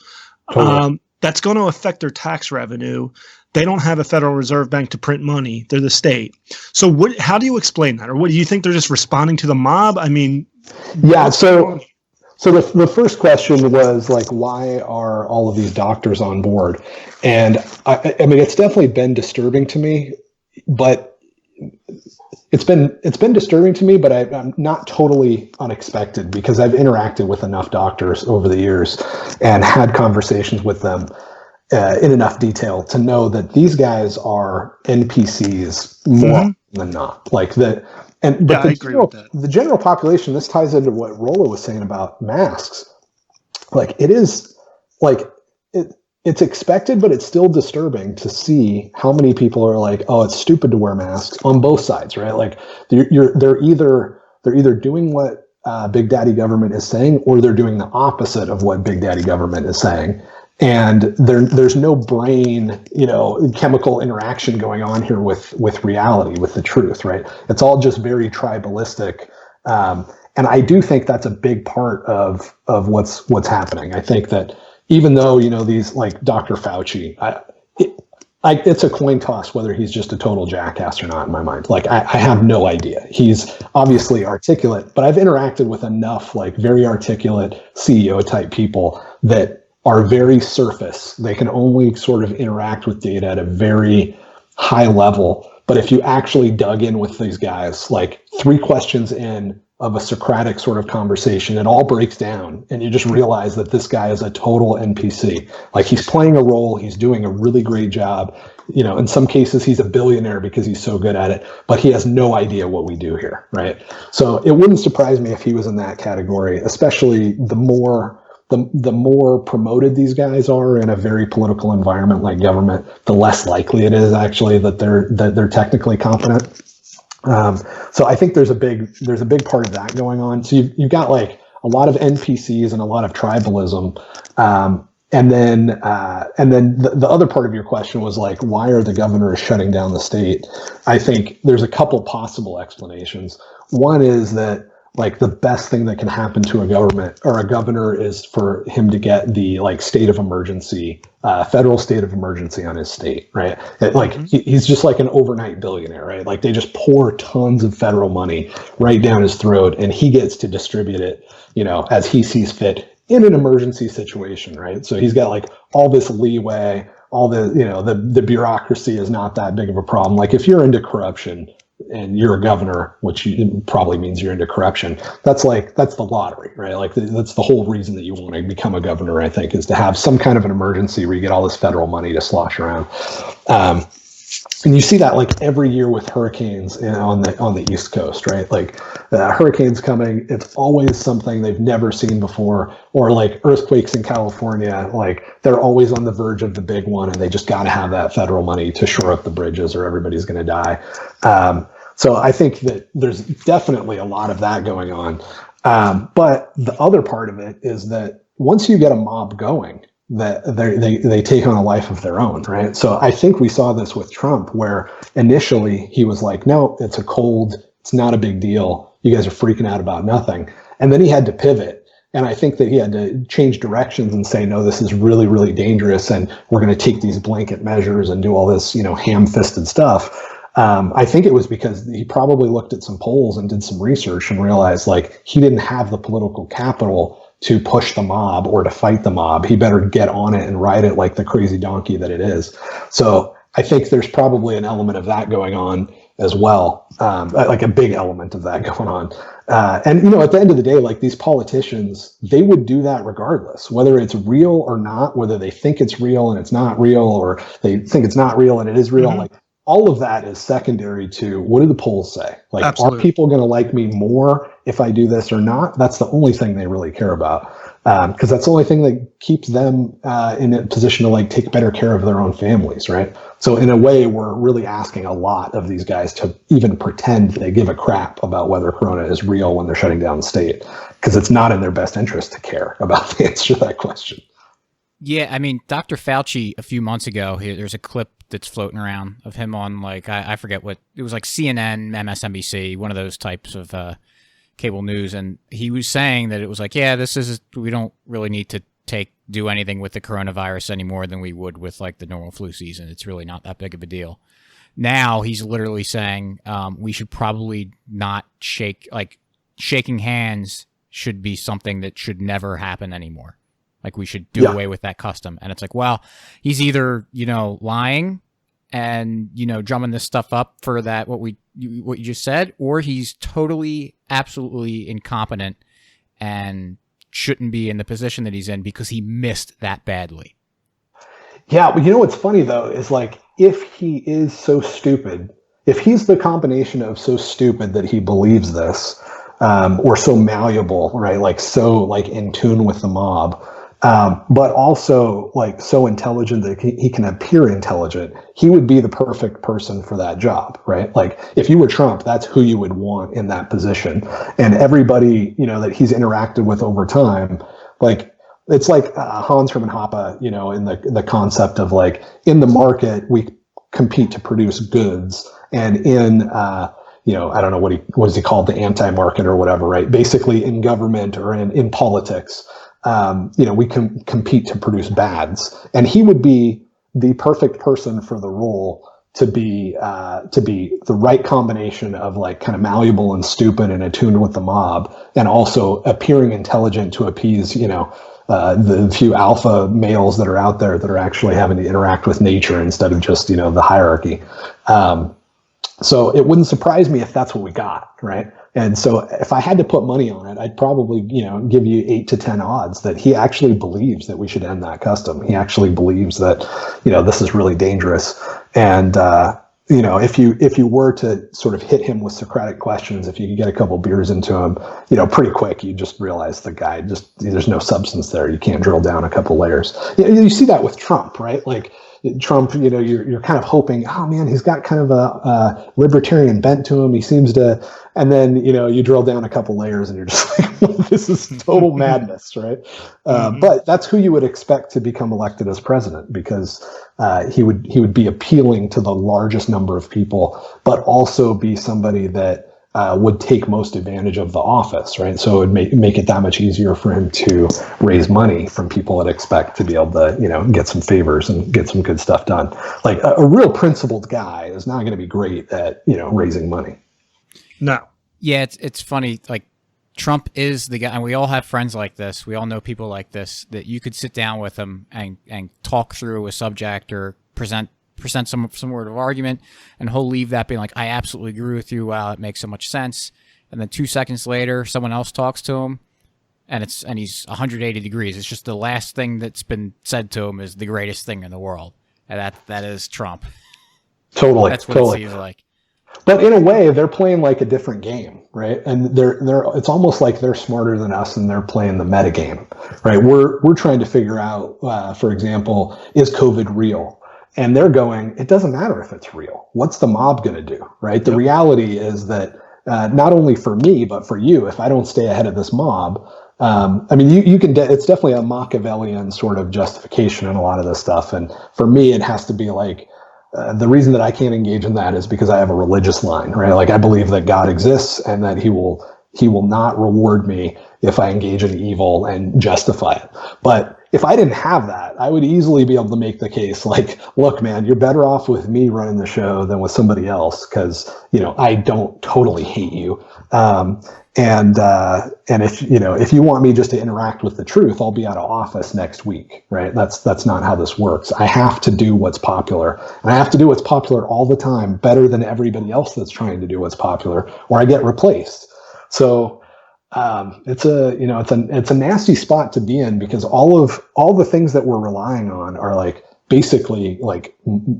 Totally. That's going to affect their tax revenue. They don't have a Federal Reserve Bank to print money. They're the state. So how do you explain that? Or what do you think they're just responding to the mob? I mean, yeah. So the first question was like, why are all of these doctors on board? And I mean, it's definitely been disturbing to me, but it's been disturbing to me, but I'm not totally unexpected because I've interacted with enough doctors over the years and had conversations with them in enough detail to know that these guys are NPCs more than not. Like that. But I agree with that. The general population, this ties into what Rollo was saying about masks. Like it is like it's expected, but it's still disturbing to see how many people are like, oh, it's stupid to wear masks on both sides, right? Like they're either doing what Big Daddy government is saying, or they're doing the opposite of what Big Daddy government is saying. And there's no brain, chemical interaction going on here with reality, with the truth, right? It's all just very tribalistic. And I do think that's a big part of what's happening. I think that even though, these like Dr. Fauci, it's a coin toss whether he's just a total jackass or not in my mind. Like I have no idea. He's obviously articulate, but I've interacted with enough like very articulate CEO type people that are very surface. They can only sort of interact with data at a very high level. But if you actually dug in with these guys, like 3 questions in of a Socratic sort of conversation, it all breaks down and you just realize that this guy is a total NPC. Like he's playing a role, he's doing a really great job. In some cases he's a billionaire because he's so good at it, but he has no idea what we do here, right? So it wouldn't surprise me if he was in that category, especially the more promoted these guys are in a very political environment like government, the less likely it is actually that they're technically competent. So I think there's a big part of that going on. So you've got like a lot of NPCs and a lot of tribalism. And then the other part of your question was like, why are the governors shutting down the state? I think there's a couple possible explanations. One is that like the best thing that can happen to a government or a governor is for him to get the like state of emergency, federal state of emergency on his state, right? He's just like an overnight billionaire, right? Like they just pour tons of federal money right down his throat and he gets to distribute it, as he sees fit in an emergency situation, right? So he's got like all this leeway, all the bureaucracy is not that big of a problem. Like if you're into corruption, and you're a governor, which probably means you're into corruption. That's the lottery, right? Like that's the whole reason that you want to become a governor, I think, is to have some kind of an emergency where you get all this federal money to slosh around. And you see that like every year with hurricanes on the East Coast, right? Like hurricanes coming, it's always something they've never seen before, or like earthquakes in California, like they're always on the verge of the big one and they just got to have that federal money to shore up the bridges or everybody's going to die. So I think that there's definitely a lot of that going on. But the other part of it is that once you get a mob going, that they take on a life of their own, right? So I think we saw this with Trump, where initially he was like, no, it's a cold, it's not a big deal. You guys are freaking out about nothing. And then he had to pivot. And I think that he had to change directions and say, no, this is really, really dangerous. And we're going to take these blanket measures and do all this, ham-fisted stuff. I think it was because he probably looked at some polls and did some research and realized like he didn't have the political capital to push the mob or to fight the mob. He better get on it and ride it like the crazy donkey that it is. So I think there's probably an element of that going on as well, like a big element of that going on. And, you know, at the end of the day, like these politicians, they would do that regardless, whether it's real or not, whether they think it's real and it's not real, or they think it's not real and it is real. Like all of that is secondary to what do the polls say? Like, Absolutely. Are people going to like me more if I do this or not? That's the only thing they really care about. Because that's the only thing that keeps them in a position to like take better care of their own families, right? So in a way, we're really asking a lot of these guys to even pretend they give a crap about whether Corona is real when they're shutting down the state, because it's not in their best interest to care about the answer to that question. Yeah, I mean, Dr. Fauci a few months ago, there's a clip that's floating around of him on like I forget what it was, like CNN, MSNBC, one of those types of cable news, and he was saying that it was like, yeah, we don't really need to do anything with the coronavirus any more than we would with like the normal flu season. It's really not that big of a deal. Now he's literally saying we should probably not shaking hands should be something that should never happen anymore. Like we should do away with that custom. And it's like, well, he's either, you know, lying and, you know, drumming this stuff up for that, what you just said, or he's totally, absolutely incompetent and shouldn't be in the position that he's in because he missed that badly. Yeah, but you know what's funny though is like, if he is so stupid, if he's the combination of so stupid that he believes this, or so malleable, right? Like so like in tune with the mob, but also like so intelligent that he can appear intelligent, he would be the perfect person for that job, right? Like if you were Trump, that's who you would want in that position. And everybody, you know, that he's interacted with over time, like it's like Hans Hermann Hoppe, you know, in the concept of like in the market, we compete to produce goods, and in, you know, I don't know what is he called, the anti-market or whatever, right? Basically in government or in politics, you know, we can compete to produce bads, and he would be the perfect person for the role to be the right combination of like kind of malleable and stupid and attuned with the mob, and also appearing intelligent to appease, you know, the few alpha males that are out there that are actually having to interact with nature instead of just, you know, the hierarchy. So it wouldn't surprise me if that's what we got, right? And so if I had to put money on it, I'd probably, you know, give you 8 to 10 odds that he actually believes that we should end that custom. He actually believes that, you know, this is really dangerous. And, you know, if you were to sort of hit him with Socratic questions, if you could get a couple beers into him, you know, pretty quick, you just realize the guy there's no substance there. You can't drill down a couple layers. You see that with Trump, right? Like, Trump, you know, you're kind of hoping, oh man, he's got kind of a libertarian bent to him. He seems to, and then, you know, you drill down a couple layers and you're just like, well, this is total madness, right? But that's who you would expect to become elected as president, because he would be appealing to the largest number of people, but also be somebody that would take most advantage of the office, right? So it would make it that much easier for him to raise money from people that expect to be able to, you know, get some favors and get some good stuff done. Like a real principled guy is not going to be great at, you know, raising money. No. Yeah, it's funny. Like Trump is the guy, and we all have friends like this. We all know people like this that you could sit down with them and talk through a subject or present some sort of argument, and he'll leave that being like, I absolutely agree with you. Wow, it makes so much sense. And then 2 seconds later, someone else talks to him, and he's 180 degrees. It's just the last thing that's been said to him is the greatest thing in the world, and that is Trump. Totally, that's what totally. It seems like. But in a way, they're playing like a different game, right? And it's almost like they're smarter than us, and they're playing the meta game, right? We're trying to figure out, for example, is COVID real? And they're going, it doesn't matter if it's real. What's the mob going to do, right? The reality is that not only for me, but for you, if I don't stay ahead of this mob, I mean, you can. It's definitely a Machiavellian sort of justification in a lot of this stuff. And for me, it has to be like, the reason that I can't engage in that is because I have a religious line, right? Like I believe that God exists and that he will not reward me if I engage in evil and justify it. But if I didn't have that, I would easily be able to make the case like, look, man, you're better off with me running the show than with somebody else, because, you know, I don't totally hate you. And if, you know, if you want me just to interact with the truth, I'll be out of office next week, right? That's not how this works. I have to do what's popular, and I have to do what's popular all the time, better than everybody else that's trying to do what's popular, or I get replaced. So it's a nasty spot to be in, because all the things that we're relying on are like basically like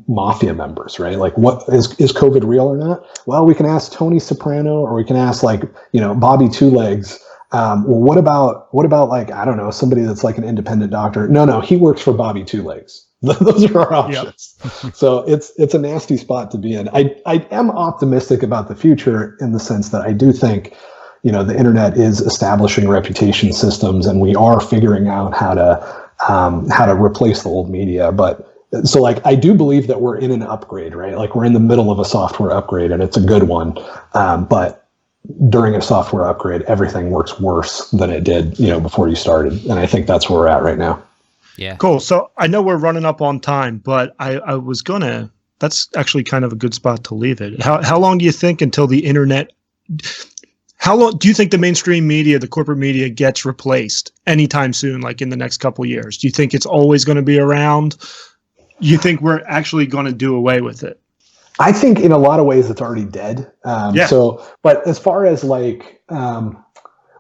mafia members, right? Like, what is COVID real or not? Well, we can ask Tony Soprano, or we can ask, like, you know, Bobby Two Legs. Well, what about like, I don't know, somebody that's like an independent doctor? No, he works for Bobby Two Legs. Those are our options. Yep. So it's a nasty spot to be in. I am optimistic about the future, in the sense that I do think, you know, the internet is establishing reputation systems, and we are figuring out how to replace the old media. But so, like, I do believe that we're in an upgrade, right? Like, we're in the middle of a software upgrade, and it's a good one. But during a software upgrade, everything works worse than it did, you know, before you started. And I think that's where we're at right now. Yeah. Cool. So I know we're running up on time, but I was gonna, that's actually kind of a good spot to leave it. How long do you think until the internet, how long do you think the mainstream media, the corporate media, gets replaced anytime soon, like in the next couple of years? Do you think it's always going to be around? You think we're actually going to do away with it? I think in a lot of ways it's already dead. Yeah. So, but as far as like, well,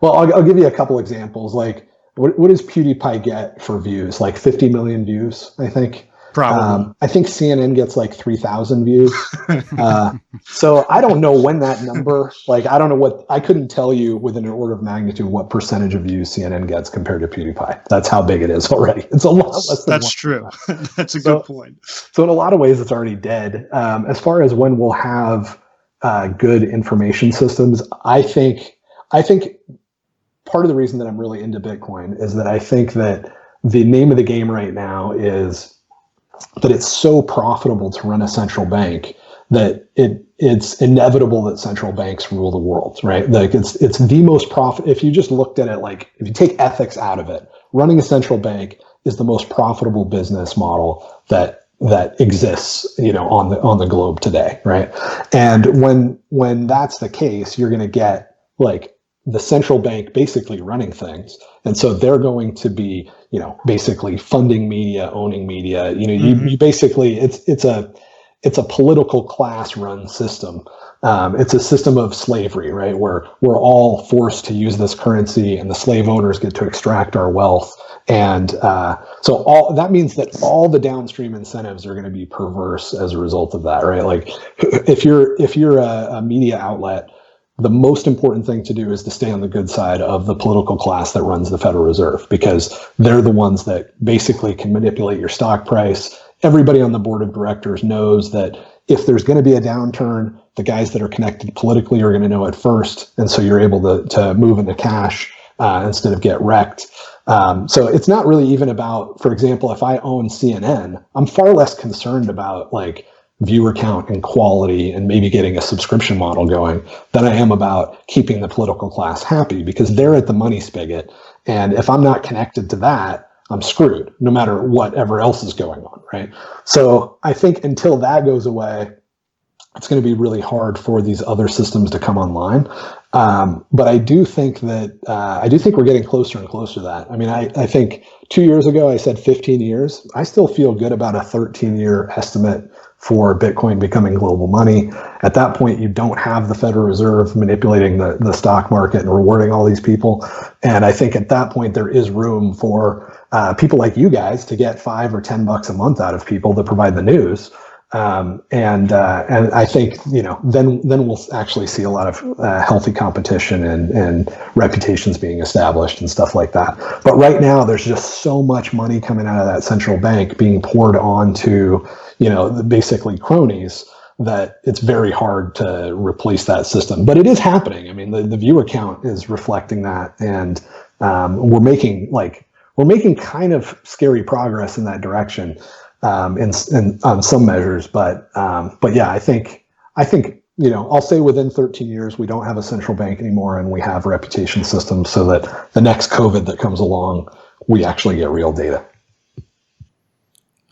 I'll give you a couple examples. Like, what does PewDiePie get for views? Like 50 million views, I think. Probably. I think CNN gets like 3,000 views. So I don't know when that number, like, I don't know what, I couldn't tell you within an order of magnitude what percentage of views CNN gets compared to PewDiePie. That's how big it is already. It's a lot less than That's true. That's a good point. So in a lot of ways, it's already dead. As far as when we'll have good information systems, I think part of the reason that I'm really into Bitcoin is that I think that the name of the game right now is that it's so profitable to run a central bank that it's inevitable that central banks rule the world, right? Like, it's the most profit. If you just looked at it, like, if you take ethics out of it, running a central bank is the most profitable business model that exists, you know, on the globe today, right? And when that's the case, you're going to get like the central bank basically running things. And so they're going to be, you know, basically funding media, owning media. You know, you basically, it's a political class run system. It's a system of slavery, right? Where we're all forced to use this currency, and the slave owners get to extract our wealth. And so all that means that all the downstream incentives are going to be perverse as a result of that, right? Like, if you're a media outlet, the most important thing to do is to stay on the good side of the political class that runs the Federal Reserve, because they're the ones that basically can manipulate your stock price. Everybody on the board of directors knows that if there's going to be a downturn, the guys that are connected politically are going to know it first. And so you're able to move into cash instead of get wrecked. So it's not really even about, for example, if I own CNN, I'm far less concerned about like viewer count and quality and maybe getting a subscription model going than I am about keeping the political class happy, because they're at the money spigot. And if I'm not connected to that, I'm screwed no matter whatever else is going on, right? So I think until that goes away, it's going to be really hard for these other systems to come online. But I do think that we're getting closer and closer to that. I mean, I think 2 years ago I said 15 years. I still feel good about a 13-year estimate for Bitcoin becoming global money. At that point, you don't have the Federal Reserve manipulating the stock market and rewarding all these people. And I think at that point, there is room for people like you guys to get $5 or $10 a month out of people that provide the news. And I think, you know, then we'll actually see a lot of healthy competition and reputations being established and stuff like that. But right now, there's just so much money coming out of that central bank being poured onto, you know, basically cronies, that it's very hard to replace that system. But it is happening. I mean, the viewer count is reflecting that, and we're making kind of scary progress in that direction. On some measures, but yeah, I think I'll say within 13 years, we don't have a central bank anymore, and we have reputation systems so that the next COVID that comes along, we actually get real data.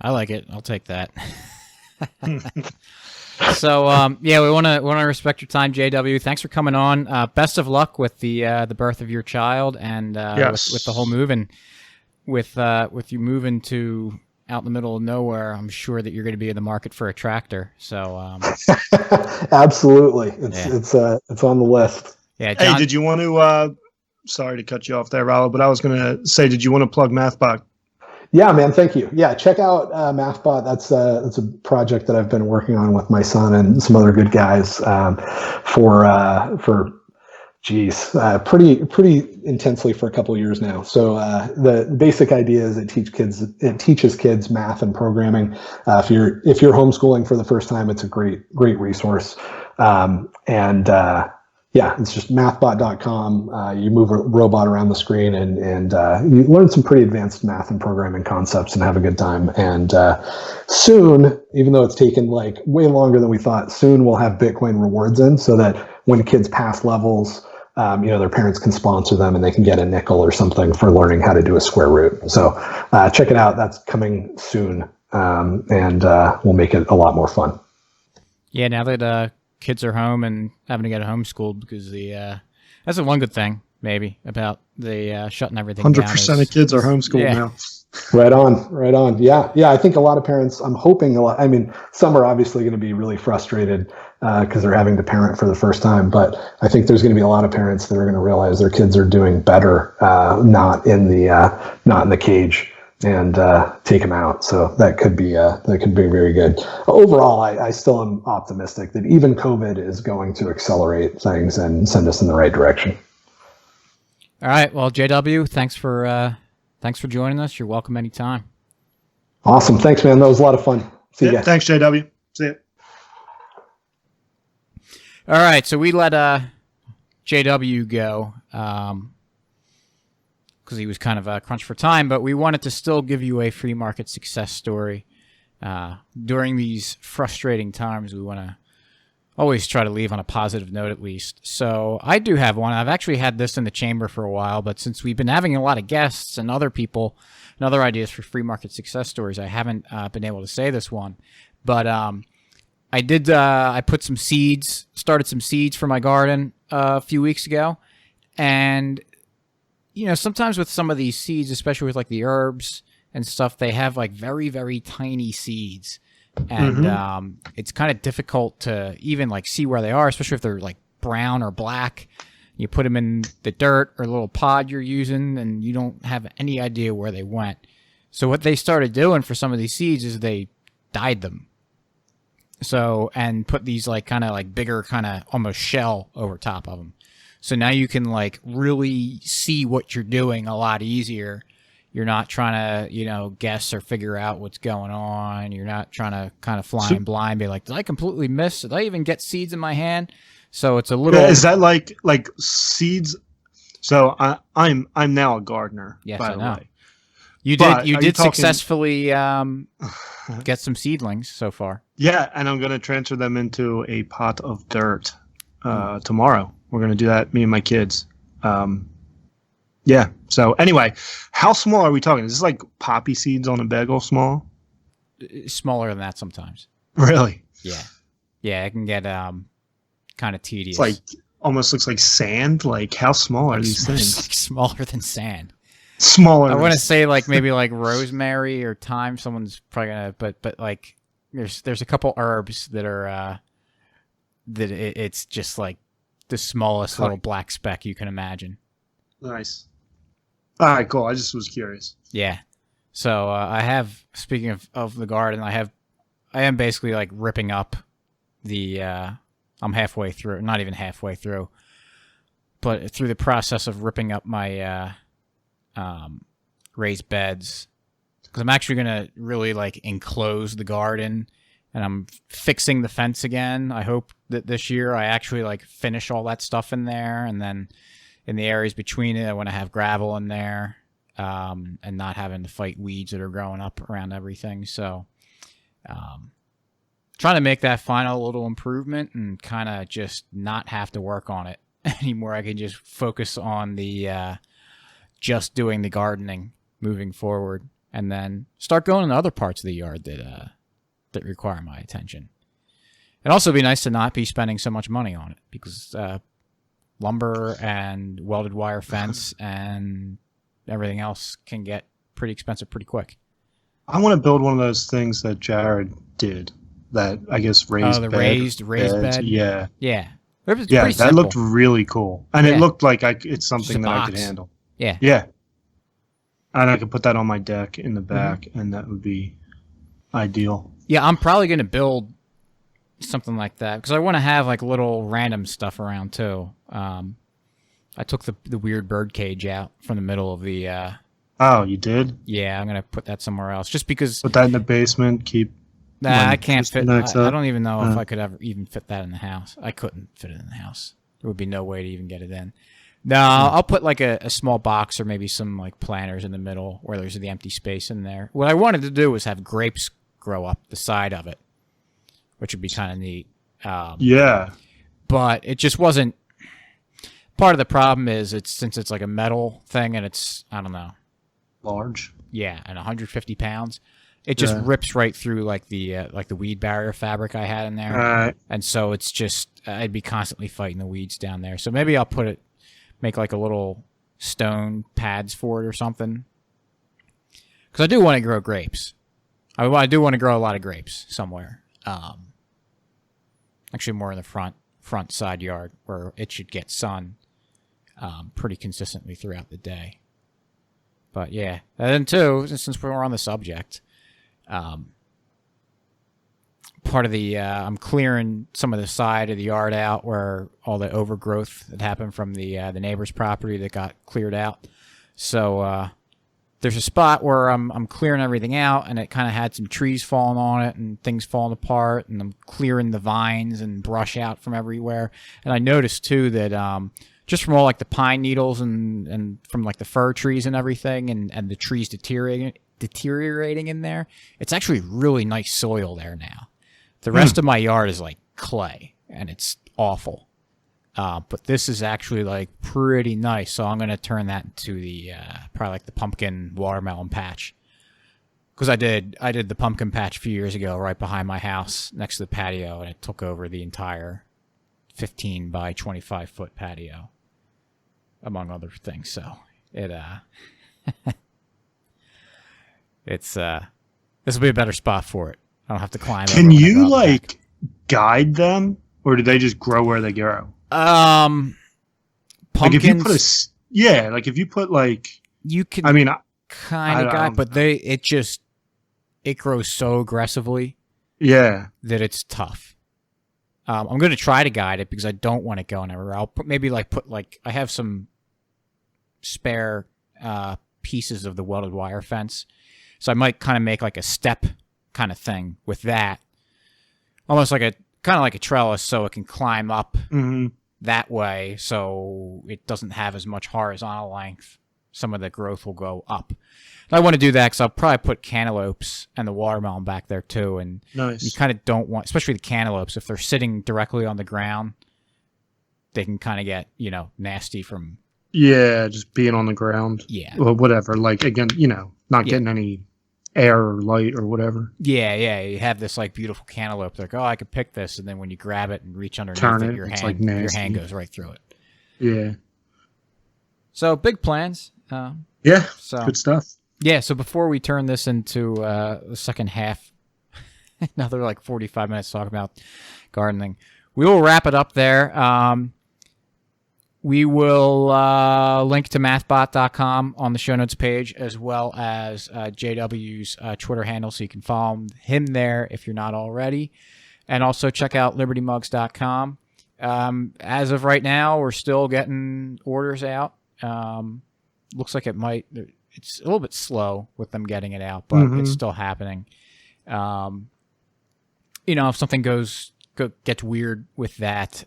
I like it. I'll take that. So, we want to respect your time, JW. Thanks for coming on. Best of luck with the birth of your child and Yes. with the whole move, and with you moving to out in the middle of nowhere. I'm sure that you're going to be in the market for a tractor. So, Absolutely, it's on the list. Yeah. John, Hey, did you want to? Sorry to cut you off there, Rollo, but I was going to say, did you want to plug MathBot? Yeah, man. Thank you. Yeah, check out MathBot. That's a project that I've been working on with my son and some other good guys for pretty intensely for a couple of years now. So the basic idea is it teaches kids math and programming. If you're homeschooling for the first time, it's a great resource. It's just mathbot.com. You move a robot around the screen and you learn some pretty advanced math and programming concepts and have a good time. And soon, even though it's taken like way longer than we thought, soon we'll have Bitcoin rewards in so that when kids pass levels, their parents can sponsor them and they can get a nickel or something for learning how to do a square root. So check it out. That's coming soon. And we'll make it a lot more fun. Yeah, now that kids are home and having to get homeschooled, because that's the one good thing maybe about the shutting everything 100% of kids are homeschooled now. Right on. Yeah. I think a lot of parents, I'm hoping some are obviously going to be really frustrated because they're having to parent for the first time, but I think there's going to be a lot of parents that are going to realize their kids are doing better, not in the cage, and take them out. So that could be very good. Overall, I still am optimistic that even COVID is going to accelerate things and send us in the right direction. All right. Well, JW, thanks for joining us. You're welcome anytime. Awesome. Thanks, man. That was a lot of fun. See you guys. Thanks, JW. See you. All right. So we let JW go. Because he was kind of crunched for time, but we wanted to still give you a free market success story. During these frustrating times, we want to always try to leave on a positive note at least. So I do have one. I've actually had this in the chamber for a while, but since we've been having a lot of guests and other people and other ideas for free market success stories, I haven't been able to say this one. But I put some seeds, started some seeds for my garden a few weeks ago, and sometimes with some of these seeds, especially with like the herbs and stuff, they have like very, very tiny seeds. And it's kind of difficult to even like see where they are, especially if they're like brown or black. You put them in the dirt or a little pod you're using, and you don't have any idea where they went. So what they started doing for some of these seeds is they dyed them. So, and put these like kind of like bigger kind of almost shell over top of them. So now you can like really see what you're doing a lot easier. You're not trying to, guess or figure out what's going on. You're not trying to kind of fly in blind, be like, did I completely miss? Did I even get seeds in my hand? So it's a little. Yeah, is that like seeds? So I'm now a gardener. Yes, by I the know. way. You did successfully get some seedlings so far. Yeah, and I'm going to transfer them into a pot of dirt tomorrow. We're going to do that, me and my kids. Yeah. So anyway, how small are we talking? Is this like poppy seeds on a bagel small? Smaller than that sometimes. Really? Yeah. Yeah, it can get kind of tedious. It's like almost looks like sand. Like how small are these things? Like smaller than sand. Smaller. I want to say like maybe like rosemary or thyme. Someone's probably gonna, but like there's a couple herbs that are it's just like the smallest little black speck you can imagine. Nice. All right, cool. I just was curious. Yeah. So I have, speaking of the garden, I am basically like ripping up the. I'm halfway through, not even halfway through, but through the process of ripping up my raised beds, because I'm actually gonna really like enclose the garden, and I'm fixing the fence again. I hope that this year I actually like finish all that stuff in there, and then in the areas between it, I want to have gravel in there, and not having to fight weeds that are growing up around everything. So, trying to make that final little improvement and kind of just not have to work on it anymore. I can just focus on the just doing the gardening moving forward, and then start going to other parts of the yard that require my attention. It'd also be nice to not be spending so much money on it, because lumber and welded wire fence and everything else can get pretty expensive pretty quick. I want to build one of those things that Jared did. That I guess raised the bed, raised beds. bed. Yeah, Yeah. It was yeah, pretty that simple. looked really cool, and Yeah. it looked like it's Just something a that I could box. handle. Yeah. Yeah, and I could put that on my deck in the back, and that would be ideal. Yeah, I'm probably going to build something like that, because I want to have like little random stuff around too. I took the weird bird cage out from the middle of the. Oh, you did? Yeah, I'm going to put that somewhere else, just because. Put that in the basement. Keep. Nah, I can't fit. next I up. don't even know if I could ever even fit that in the house. I couldn't fit it in the house. There would be no way to even get it in. No, I'll put like a small box or maybe some like planters in the middle where there's the empty space in there. What I wanted to do was have grapes grow up the side of it, which would be kind of neat. Yeah. But it just wasn't. Part of the problem is since it's like a metal thing and it's, I don't know. Large. Yeah, and 150 pounds. It just Yeah. rips right through like the weed barrier fabric I had in there. Right. And so it's just, I'd be constantly fighting the weeds down there. So maybe I'll make like a little stone pads for it or something. Because I do want to grow grapes. I do want to grow a lot of grapes somewhere. Actually more in the front side yard where it should get sun pretty consistently throughout the day. But yeah, and then too, since we're on the subject, part of the I'm clearing some of the side of the yard out where all the overgrowth that happened from the neighbor's property that got cleared out. So there's a spot where I'm clearing everything out, and it kind of had some trees falling on it and things falling apart, and I'm clearing the vines and brush out from everywhere. And I noticed too that just from all like the pine needles and from like the fir trees and everything, and the trees deteriorating in there, it's actually really nice soil there now. The rest of my yard is like clay, and it's awful. But this is actually like pretty nice, so I'm gonna turn that into the probably like the pumpkin watermelon patch. Because I did the pumpkin patch a few years ago right behind my house next to the patio, and it took over the entire 15 by 25 foot patio, among other things. So it it's this will be a better spot for it. I don't have to climb. Can over when I you go out the like back. guide them, or do they just grow where they grow? Pumpkins. Like if you put like if you put like, you can. I mean, Kind of guy, but it grows so aggressively yeah, that it's tough. I'm going to try to guide it because I don't want it going everywhere. I'll put I have some spare pieces of the welded wire fence, so I might kind of make like a step kind of thing with that, almost like a trellis, so it can climb up that way, so it doesn't have as much horizontal length. Some of the growth will go up. And I want to do that because I'll probably put cantaloupes and the watermelon back there too. And nice. you kind of don't want, especially the cantaloupes, if they're sitting directly on the ground, they can kind of get, nasty from. Yeah, just being on the ground. Yeah. Well, whatever. Like, again, not getting any air or light or whatever. Yeah. You have this like beautiful cantaloupe. Like, oh, I could pick this. And then when you grab it and reach underneath Turn it, it, your it's hand, like your nasty. hand goes right through it. Yeah. So big plans. Yeah. So Good stuff. yeah. So before we turn this into the second half, another like 45 minutes talking about gardening, we will wrap it up there. We will link to mathbot.com on the show notes page, as well as JW's Twitter handle, so you can follow him there if you're not already. And also check out libertymugs.com. As of right now, we're still getting orders out. Looks like it's a little bit slow with them getting it out, but it's still happening. If something gets weird with that,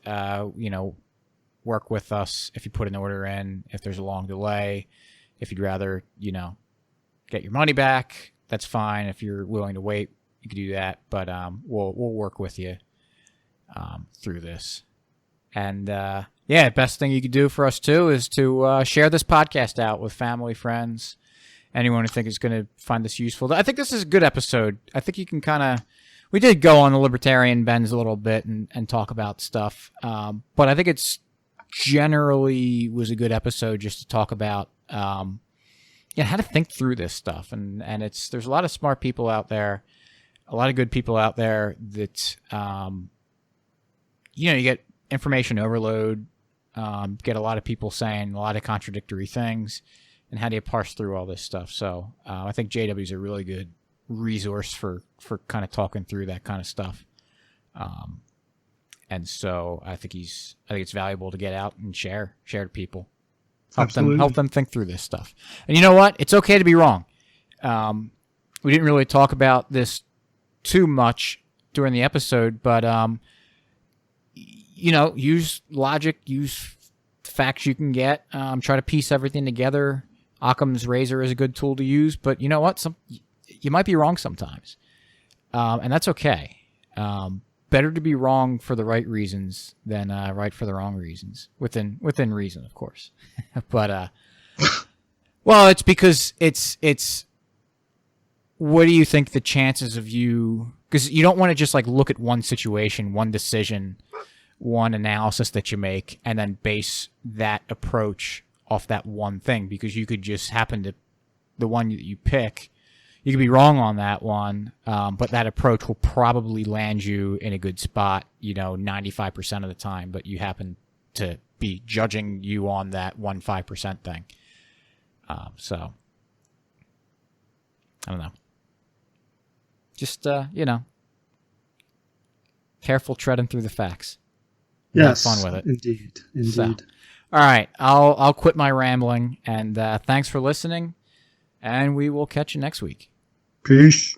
work with us if you put an order in. If there's a long delay, if you'd rather, get your money back, that's fine. If you're willing to wait, you could do that. But we'll work with you through this. And best thing you could do for us too is to share this podcast out with family, friends, anyone who think is going to find this useful. I think this is a good episode. I think you can we did go on the libertarian bends a little bit and talk about stuff. But I think it's generally was a good episode just to talk about, how to think through this stuff. And there's a lot of smart people out there, a lot of good people out there that, you get information overload, get a lot of people saying a lot of contradictory things, and how do you parse through all this stuff? So I think JW is a really good resource for kind of talking through that kind of stuff. And so I think it's valuable to get out and share to people, help them think through this stuff. And you know what? It's okay to be wrong. We didn't really talk about this too much during the episode, but use logic, use facts you can get, try to piece everything together. Occam's razor is a good tool to use, but you know what? You might be wrong sometimes, and that's okay. Better to be wrong for the right reasons than right for the wrong reasons, within reason, of course. But well, it's because it's. What do you think the chances of you? Because you don't want to just look at one situation, one decision, one analysis that you make, and then base that approach off that one thing, because you could just happen to the one that you pick. You could be wrong on that one, but that approach will probably land you in a good spot, 95% of the time, but you happen to be judging you on that 5% thing. So, I don't know. Just, careful treading through the facts. Yes, have fun with it. Indeed. So, all right, I'll quit my rambling, and thanks for listening, and we will catch you next week. Peace.